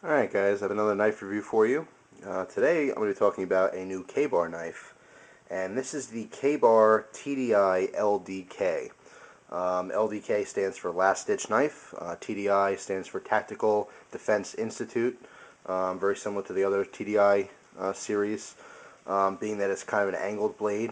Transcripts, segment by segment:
Alright guys, I have another knife review for you. Today I'm going to be talking about a new Kabar knife, and this is the Kabar TDI LDK. LDK stands for Last Ditch Knife, TDI stands for Tactical Defense Institute, very similar to the other TDI series, being that it's kind of an angled blade.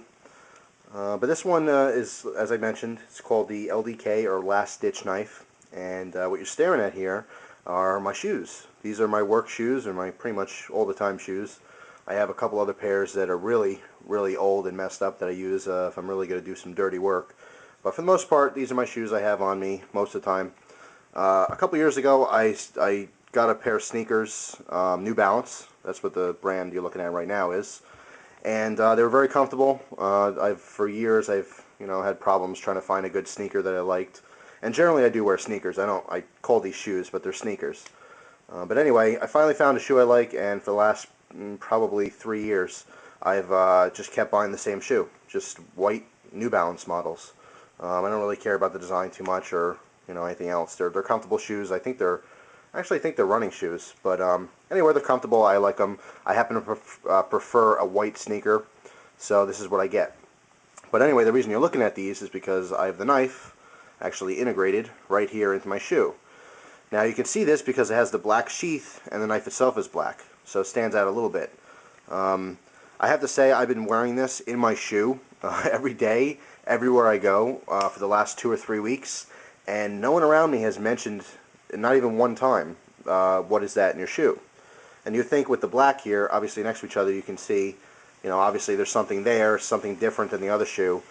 But this one is, as I mentioned, it's called the LDK or Last Ditch Knife, and what you're staring at here are my shoes. These are my work shoes, or my pretty much all the time shoes. I have a couple other pairs that are really old and messed up that I use if I'm really going to do some dirty work. But for the most part, these are my shoes I have on me most of the time. A couple years ago, I got a pair of sneakers, New Balance. That's what the brand you're looking at right now is. And they were very comfortable. For years I've had problems trying to find a good sneaker that I liked. And generally I do wear sneakers. I call these shoes, but they're sneakers. But anyway, I finally found a shoe I like, and for the last probably 3 years, I've just kept buying the same shoe, just white New Balance models. I don't really care about the design too much, or anything else. They're comfortable shoes. I actually think they're running shoes. But anyway, they're comfortable. I like them. I happen to prefer a white sneaker, so this is what I get. But anyway, the reason you're looking at these is because I have the knife actually integrated right here into my shoe. Now you can see this because it has the black sheath and the knife itself is black, so it stands out a little bit. I have to say I've been wearing this in my shoe every day, everywhere I go for the last 2 or 3 weeks, and no one around me has mentioned, not even one time, what is that in your shoe. And you think with the black here, obviously next to each other, you can see, obviously there's something there, something different than the other shoe.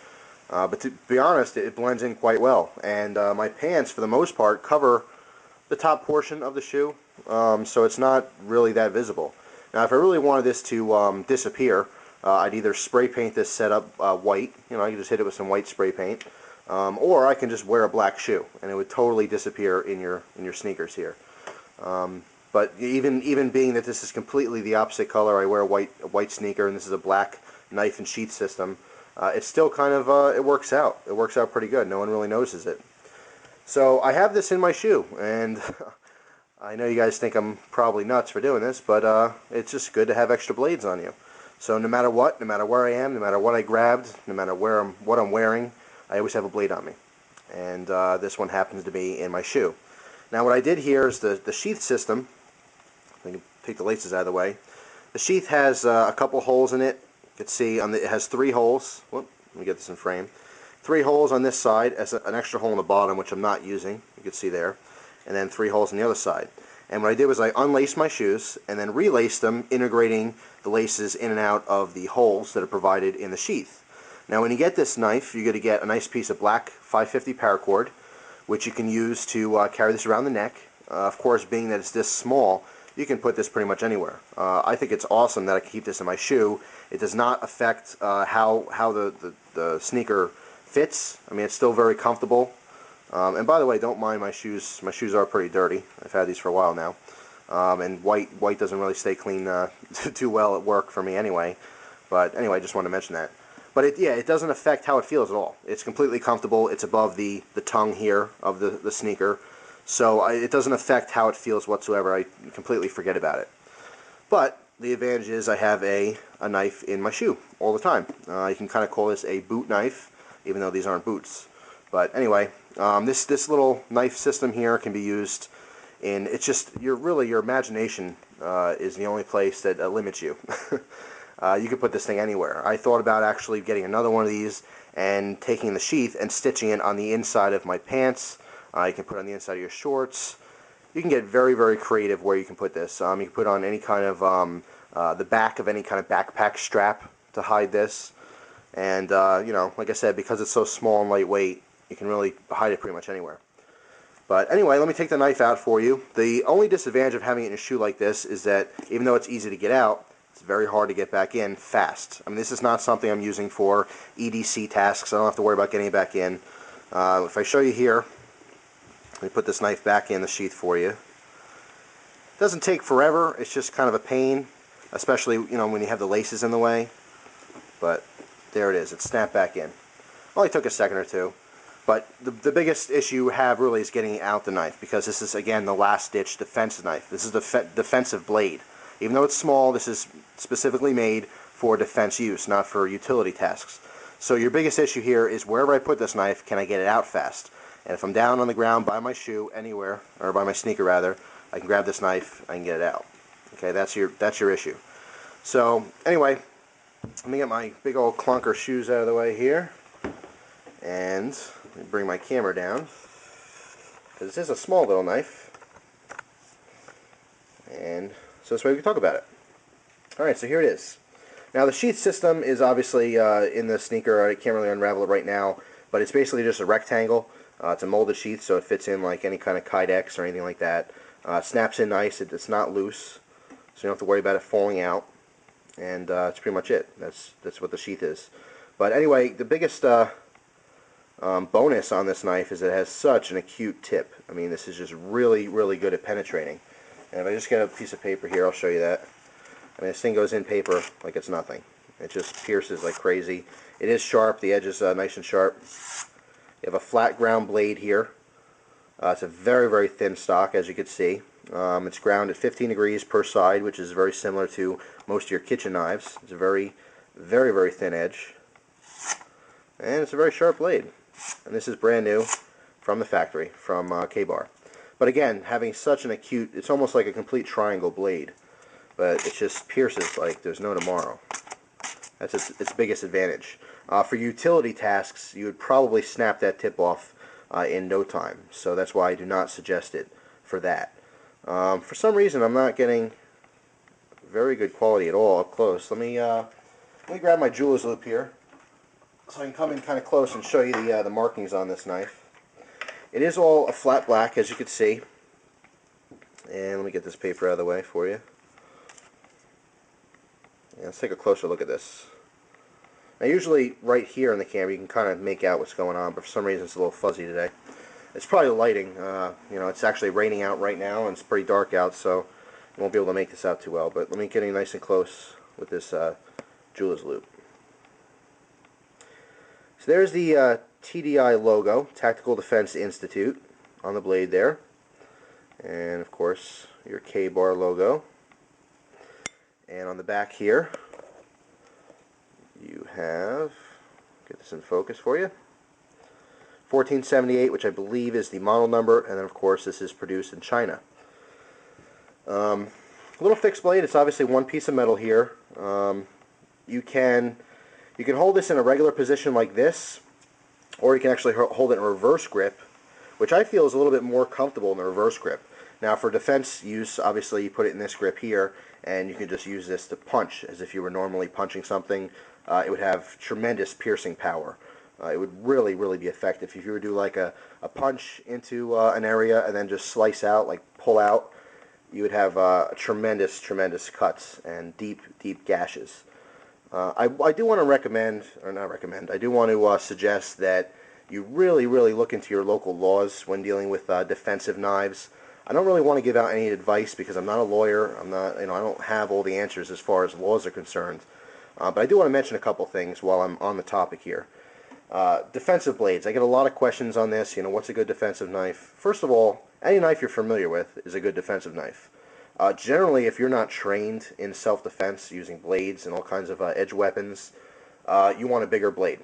But to be honest, it blends in quite well, and my pants, for the most part, cover the top portion of the shoe, so it's not really that visible. Now, if I really wanted this to disappear, I'd either spray paint this setup white. I can just hit it with some white spray paint, or I can just wear a black shoe, and it would totally disappear in your sneakers here. But even being that this is completely the opposite color, I wear a white sneaker, and this is a black knife and sheath system. It's still kind of it works out. It works out pretty good. No one really notices it. So I have this in my shoe, and I know you guys think I'm probably nuts for doing this, but it's just good to have extra blades on you. So no matter what, no matter where I am, no matter what I grabbed, no matter what I'm wearing, I always have a blade on me. And this one happens to be in my shoe. Now what I did here is the sheath system. I can take the laces out of the way. The sheath has a couple holes in it. You can see it has 3 holes. Whoop, let me get this in frame. 3 holes on this side, as an extra hole on the bottom, which I'm not using, you can see there, and then 3 holes on the other side. And what I did was I unlaced my shoes and then relaced them, integrating the laces in and out of the holes that are provided in the sheath. Now when you get this knife, you're going to get a nice piece of black 550 paracord, which you can use to carry this around the neck. Of course, being that it's this small, you can put this pretty much anywhere. I think it's awesome that I can keep this in my shoe. It does not affect how the sneaker fits. I mean, it's still very comfortable. And by the way, don't mind my shoes. My shoes are pretty dirty. I've had these for a while now. And white doesn't really stay clean too well at work for me anyway. But anyway, I just wanted to mention that. But it doesn't affect how it feels at all. It's completely comfortable. It's above the tongue here of the sneaker. So it doesn't affect how it feels whatsoever. I completely forget about it. But the advantage is I have a knife in my shoe all the time. You can kind of call this a boot knife, even though these aren't boots. But anyway, this little knife system here can be used in, it's just, your imagination is the only place that limits you. You can put this thing anywhere. I thought about actually getting another one of these and taking the sheath and stitching it on the inside of my pants. You can put it on the inside of your shorts. You can get very creative where you can put this. You can put on any kind of, the back of any kind of backpack strap to hide this. And, like I said, because it's so small and lightweight, you can really hide it pretty much anywhere. But anyway, let me take the knife out for you. The only disadvantage of having it in a shoe like this is that even though it's easy to get out, it's very hard to get back in fast. I mean, this is not something I'm using for EDC tasks. I don't have to worry about getting it back in. If I show you here, let me put this knife back in the sheath for you. It doesn't take forever. It's just kind of a pain, especially when you have the laces in the way. But there it is. It's snapped back in. Only took a second or two. But the biggest issue you have really is getting out the knife, because this is, again, the last-ditch defense knife. This is the defensive blade. Even though it's small, this is specifically made for defense use, not for utility tasks. So your biggest issue here is wherever I put this knife, can I get it out fast? And if I'm down on the ground by my shoe, anywhere, or by my sneaker rather, I can grab this knife, I can get it out. Okay, that's your issue. So anyway, let me get my big old clunker shoes out of the way here, and let me bring my camera down, because this is a small little knife, and so this way we can talk about it. Alright, so here it is. Now the sheath system is obviously in the sneaker. I can't really unravel it right now, but it's basically just a rectangle. It's a molded sheath, so it fits in like any kind of Kydex or anything like that. Snaps in nice. It's not loose, so you don't have to worry about it falling out. And that's pretty much it. That's what the sheath is. But anyway, the biggest bonus on this knife is it has such an acute tip. I mean, this is just really, really good at penetrating. And if I just get a piece of paper here, I'll show you that. I mean, this thing goes in paper like it's nothing. It just pierces like crazy. It is sharp. The edge is nice and sharp. You have a flat ground blade here. It's a very, very thin stock, as you can see. It's ground at 15 degrees per side, which is very similar to most of your kitchen knives. It's a very, very, very thin edge. And it's a very sharp blade. And this is brand new from the factory, from Kabar. But again, having such an acute, it's almost like a complete triangle blade. But it just pierces like there's no tomorrow. That's its biggest advantage. For utility tasks, you would probably snap that tip off in no time. So that's why I do not suggest it for that. For some reason, I'm not getting very good quality at all up close. Let me grab my jeweler's loop here, so I can come in kind of close and show you the markings on this knife. It is all a flat black, as you can see. And let me get this paper out of the way for you. Yeah, let's take a closer look at this. Now, usually right here in the camera you can kind of make out what's going on, but for some reason it's a little fuzzy today. It's probably the lighting. You know, it's actually raining out right now and it's pretty dark out, so you won't be able to make this out too well. But let me get in nice and close with this jeweler's loop. So there's the TDI logo, Tactical Defense Institute, on the blade there. And of course your Kabar logo. And on the back here you have, get this in focus for you, 1478, which I believe is the model number, and then of course this is produced in China. Little fixed blade. It's obviously one piece of metal here. You can hold this in a regular position like this, or you can actually hold it in a reverse grip, which I feel is a little bit more comfortable in the reverse grip. Now for defense use, obviously you put it in this grip here, and you can just use this to punch as if you were normally punching something. It would have tremendous piercing power. It would really, really be effective. If you were to do like a punch into an area and then just slice out, like pull out, you would have tremendous, tremendous cuts and deep, deep gashes. I do want to recommend, or not recommend, I do want to suggest that you really, really look into your local laws when dealing with defensive knives. I don't really want to give out any advice because I'm not a lawyer. I'm not, I don't have all the answers as far as laws are concerned. But I do want to mention a couple things while I'm on the topic here. Defensive blades. I get a lot of questions on this. You know, what's a good defensive knife? First of all, any knife you're familiar with is a good defensive knife. Generally, if you're not trained in self-defense using blades and all kinds of edge weapons, you want a bigger blade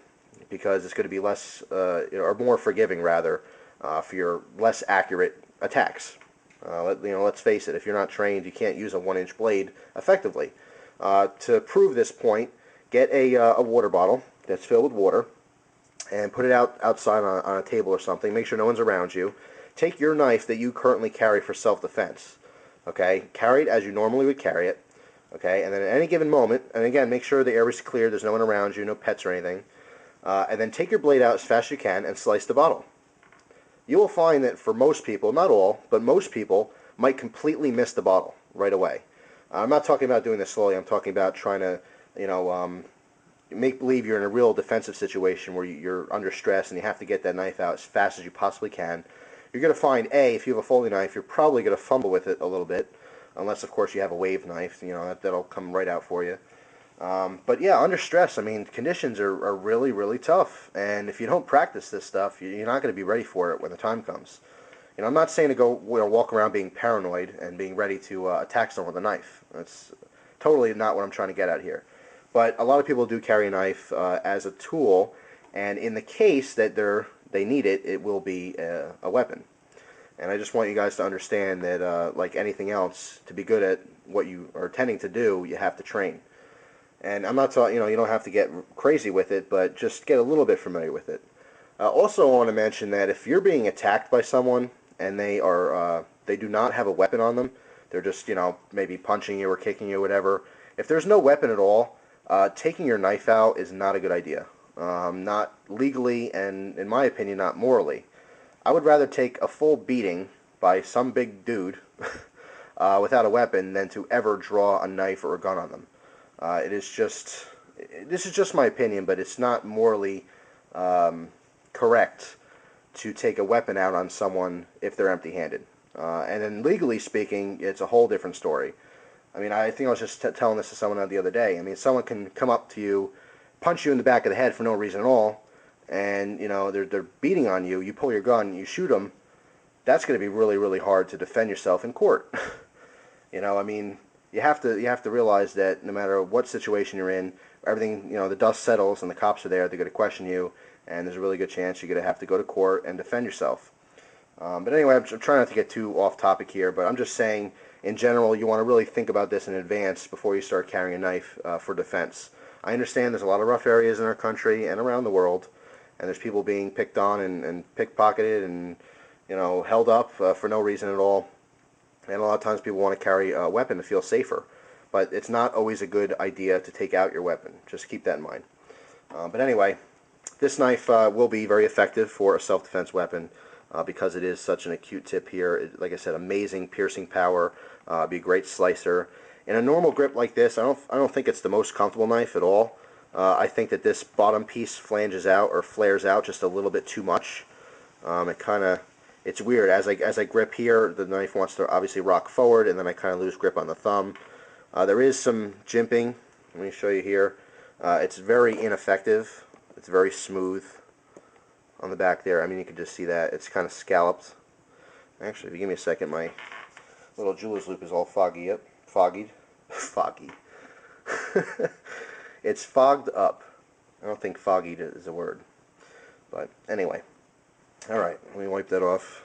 because it's going to be less, or more forgiving rather, for your less accurate attacks. Let's face it, if you're not trained, you can't use a 1-inch blade effectively. To prove this point, get a water bottle that's filled with water and put it outside on a table or something. Make sure no one's around you. Take your knife that you currently carry for self-defense. Okay, carry it as you normally would carry it. Okay, and then at any given moment, and again, make sure the air is clear, there's no one around you, no pets or anything. And then take your blade out as fast as you can and slice the bottle. You will find that for most people, not all, but most people might completely miss the bottle right away. I'm not talking about doing this slowly. I'm talking about trying to, make believe you're in a real defensive situation where you're under stress and you have to get that knife out as fast as you possibly can. You're going to find, if you have a folding knife, you're probably going to fumble with it a little bit, unless, of course, you have a wave knife. That'll come right out for you. But yeah, under stress, I mean, conditions are really, really tough. And if you don't practice this stuff, you're not going to be ready for it when the time comes. I'm not saying to go walk around being paranoid and being ready to attack someone with a knife. That's totally not what I'm trying to get at here. But a lot of people do carry a knife as a tool, and in the case that they need it, it will be a weapon. And I just want you guys to understand that, like anything else, to be good at what you are tending to do, you have to train. And I'm not talking, you don't have to get crazy with it, but just get a little bit familiar with it. Also, I want to mention that if you're being attacked by someone and they do not have a weapon on them, they're just, maybe punching you or kicking you, whatever. If there's no weapon at all, taking your knife out is not a good idea. Not legally, and in my opinion, not morally. I would rather take a full beating by some big dude without a weapon than to ever draw a knife or a gun on them. This is just my opinion, but it's not morally correct to take a weapon out on someone if they're empty-handed. And then legally speaking, it's a whole different story. I mean, I think I was just telling this to someone the other day. I mean, someone can come up to you, punch you in the back of the head for no reason at all, and they're beating on you. You pull your gun, you shoot them. That's going to be really, really hard to defend yourself in court. I mean, you have to realize that no matter what situation you're in, everything, the dust settles and the cops are there. They're going to question you, and there's a really good chance you're going to have to go to court and defend yourself. But anyway, I'm trying not to get too off topic here, but I'm just saying, in general, you want to really think about this in advance before you start carrying a knife for defense. I understand there's a lot of rough areas in our country and around the world, and there's people being picked on and pickpocketed and held up for no reason at all. And a lot of times people want to carry a weapon to feel safer, but it's not always a good idea to take out your weapon. Just keep that in mind. But anyway, this knife will be very effective for a self-defense weapon because it is such an acute tip here. Like I said, amazing piercing power. Be a great slicer. In a normal grip like this, I don't think it's the most comfortable knife at all. I think that this bottom piece flanges out or flares out just a little bit too much. It's weird. As I grip here, the knife wants to obviously rock forward, and then I kind of lose grip on the thumb. There is some jimping. Let me show you here. It's very ineffective. It's very smooth on the back there. I mean, you can just see that. It's kind of scalloped. Actually, if you give me a second, my little jeweler's loop is all foggy up. Foggied. Foggy. It's fogged up. I don't think foggied is a word. But anyway. Alright, let me wipe that off.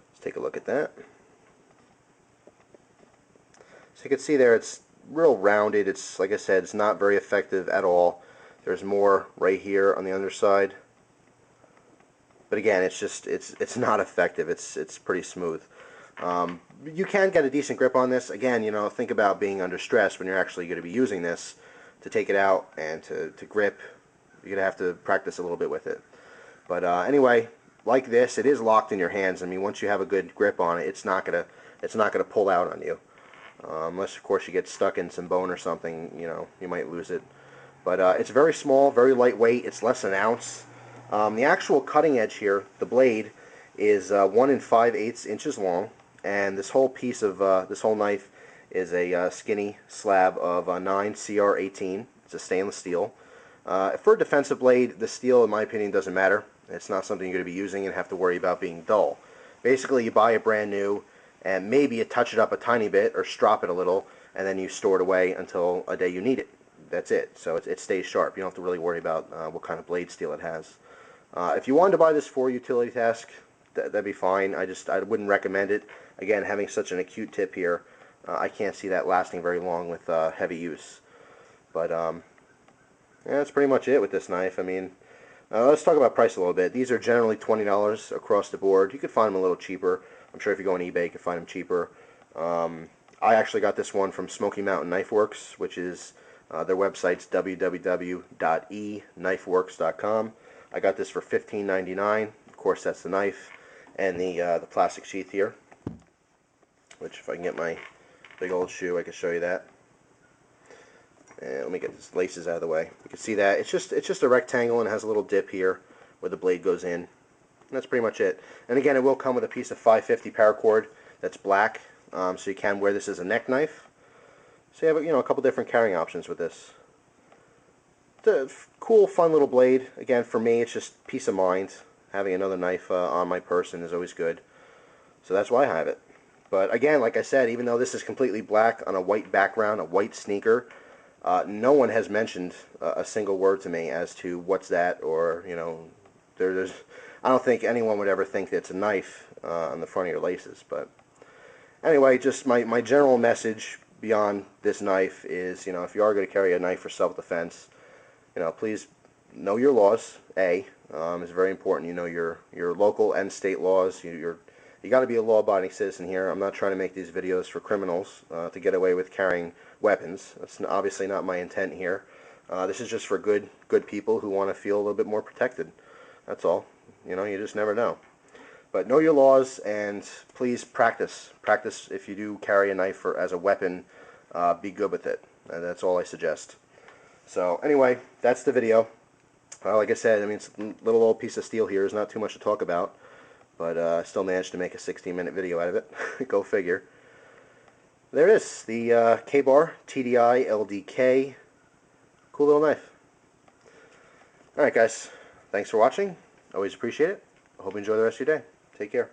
Let's take a look at that. So you can see there it's real rounded. It's, like I said, it's not very effective at all. There's more right here on the underside. But again, it's not effective. It's pretty smooth. You can get a decent grip on this. Again, think about being under stress when you're actually going to be using this to take it out and to grip. You're going to have to practice a little bit with it. But anyway, like this, it is locked in your hands. I mean, once you have a good grip on it, it's not gonna pull out on you, unless of course you get stuck in some bone or something. You might lose it. But it's very small, very lightweight. It's less than an ounce. The actual cutting edge here, the blade, is 1 5/8 inches long, and this whole piece of this whole knife is a skinny slab of 9 CR18. It's a stainless steel. For a defensive blade, the steel, in my opinion, doesn't matter. It's not something you're going to be using and have to worry about being dull. Basically, you buy it brand new, and maybe you touch it up a tiny bit or strop it a little, and then you store it away until a day you need it. That's it. So it stays sharp. You don't have to really worry about what kind of blade steel it has. If you wanted to buy this for a utility task, that'd be fine. I wouldn't recommend it. Again, having such an acute tip here, I can't see that lasting very long with heavy use. But yeah, that's pretty much it with this knife. I mean, let's talk about price a little bit. These are generally $20 across the board. You could find them a little cheaper. I'm sure if you go on eBay, you can find them cheaper. I actually got this one from Smoky Mountain Knife Works, which is their website's www.eknifeworks.com. I got this for $15.99. Of course, that's the knife and the plastic sheath here. Which, if I can get my big old shoe, I can show you that. And let me get these laces out of the way. You can see that it's just a rectangle and it has a little dip here where the blade goes in. And that's pretty much it. And again, it will come with a piece of 550 paracord that's black, so you can wear this as a neck knife. So you have, a couple different carrying options with this. It's a cool, fun little blade. Again, for me, it's just peace of mind. Having another knife on my person is always good. So that's why I have it. But again, like I said, even though this is completely black on a white background, a white sneaker, no one has mentioned a single word to me as to what's that, or, there's, I don't think anyone would ever think that it's a knife on the front of your laces. But anyway, just my general message beyond this knife is, if you are going to carry a knife for self-defense, please know your laws. It's very important. You know your local and state laws. You got to be a law-abiding citizen here. I'm not trying to make these videos for criminals to get away with carrying weapons. That's obviously not my intent here. This is just for good people who want to feel a little bit more protected. That's all. You just never know. But know your laws, and please practice. Practice if you do carry a knife as a weapon. Be good with it. And that's all I suggest. So anyway, that's the video. Like I said, it's a little old piece of steel here. There's not too much to talk about. But I still managed to make a 16-minute video out of it. Go figure. There it is. The Kabar TDI LDK. Cool little knife. Alright guys. Thanks for watching. Always appreciate it. I hope you enjoy the rest of your day. Take care.